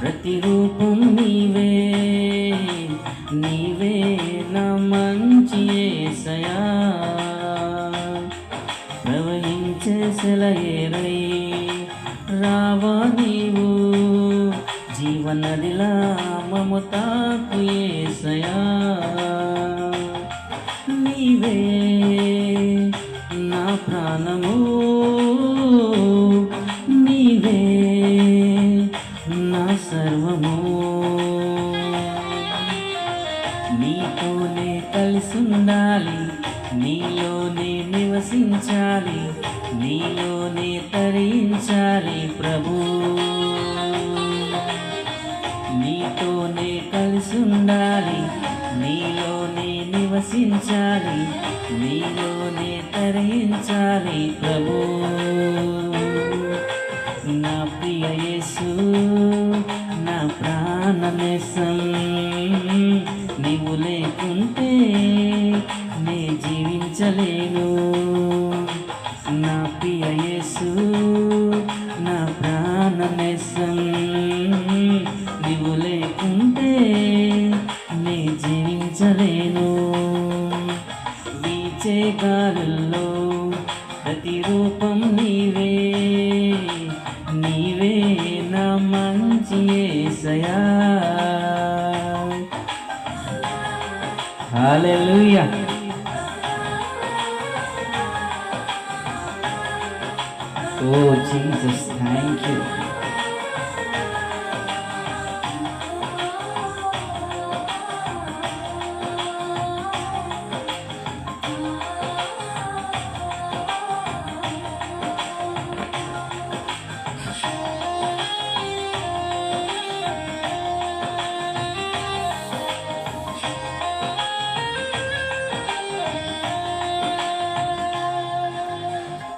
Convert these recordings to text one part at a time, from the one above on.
ప్రతిరూపం నీవే, నీవే నా మంచి యేసయ్యా. ప్రవహించే సెలయేరై రావా నీవు, జీవనదిలా మమతాకు యేసయ్యా. నీవే నా ప్రాణము, నీవే నా సర్వము. నీతోనే కలిసుండాలి, నీలోనే నివసించాలి, నీలోనే తరించాలి ప్రభు. నీతోనే కలిసుండాలి, నీలోనే నివసించాలి, నీలోనే తరించాలి ప్రభు. నా ప్రియ యేసు, నా ప్రాణనేసం, నీవు లేకుంటే నే జీవించలేను. నా ప్రియ యేసు, నా ప్రాణనేసం, నీవు లేకుంటే నే జీవించలేను. వీచే గాలుల్లో ప్రతిరూపం నీవే, నీవే నా మంచి యేసయ్యా. హల్లెలూయా. ఓ జీసస్, థ్యాంక్ యూ.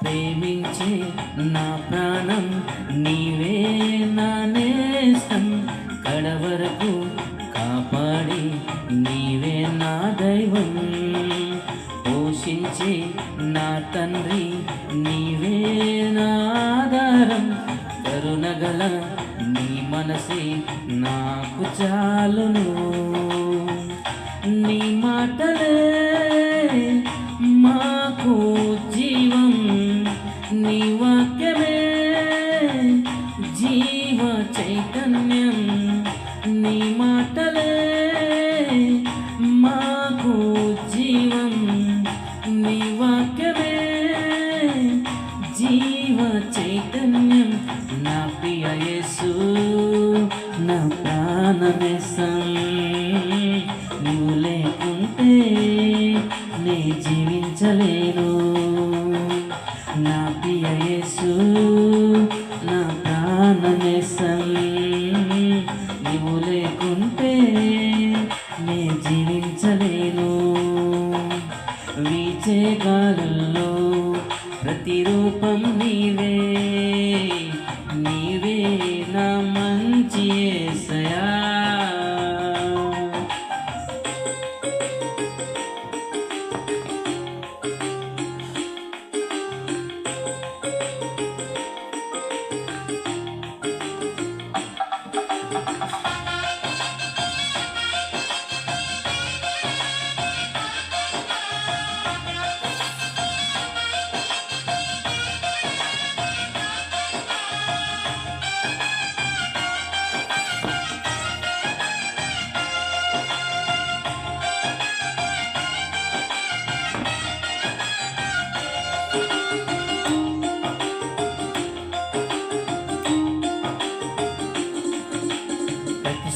ప్రేమించే నా ప్రాణం నీవే, నా నేస్తం, కడవరకు కాపాడి నీవే నా దైవం. పోషించే నా తండ్రి నీవే నా ఆధారం, కరుణగల నీ మనసే నాకు చాలును. నీ మాటలే మాకు జీవం, నీ వాక్యమే జీవ చైతన్యం. నీ మాటలే మాకు జీవం, నీ వాక్యమే జీవ చైతన్యం. నా ప్రియ యేసు, నా ప్రాణనేసం, నీవు లేకుంటే నే జీవించలేను. నా ప్రియ యేసు, నా ప్రాణనేసం, నీవు లేకుంటే నే జీవించలేను. వీచే గాలుల్లో ప్రతిరూపం నీవే, నీవే నా మంచి యేసయ్యా.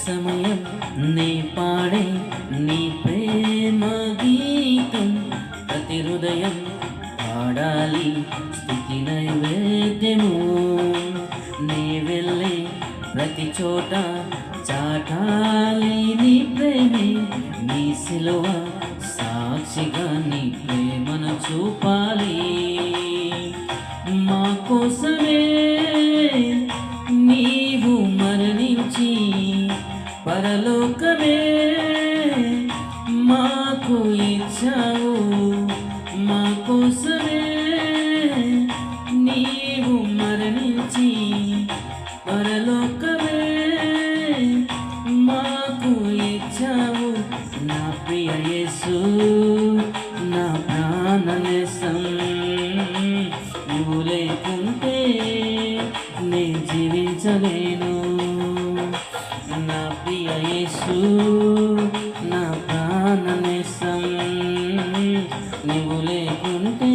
సమయం నీ పాడే నీ ప్రేమ గీతం, ప్రతి హృదయం పాడాలి స్తుతి నైవేద్యము. నీ వెళ్ళే ప్రతి చోట చాటాలి నీ ప్రేమే, నీ సిలువ సాక్షిగా నీ ప్రేమను చూపాలి. మా కోసమే నీవు మరణించి పరలోకమే మాకు ఇచ్చావు. మా కోసమే నీవు మరణించి పరలోకమే నా ప్రియ యేసు నా ప్రాణనేసం నీవు లేకుంటే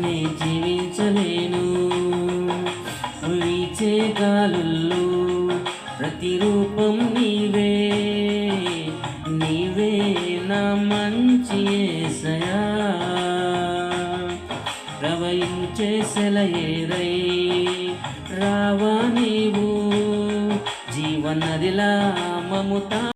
నే జీవించలేను వీచే గాలుల్లో ప్రతిరూపం నీవే నీవే నా మంచి యేసయ్యా ప్రవహించే సెలయేరై రావా నీవు జీవనదిలా మముతా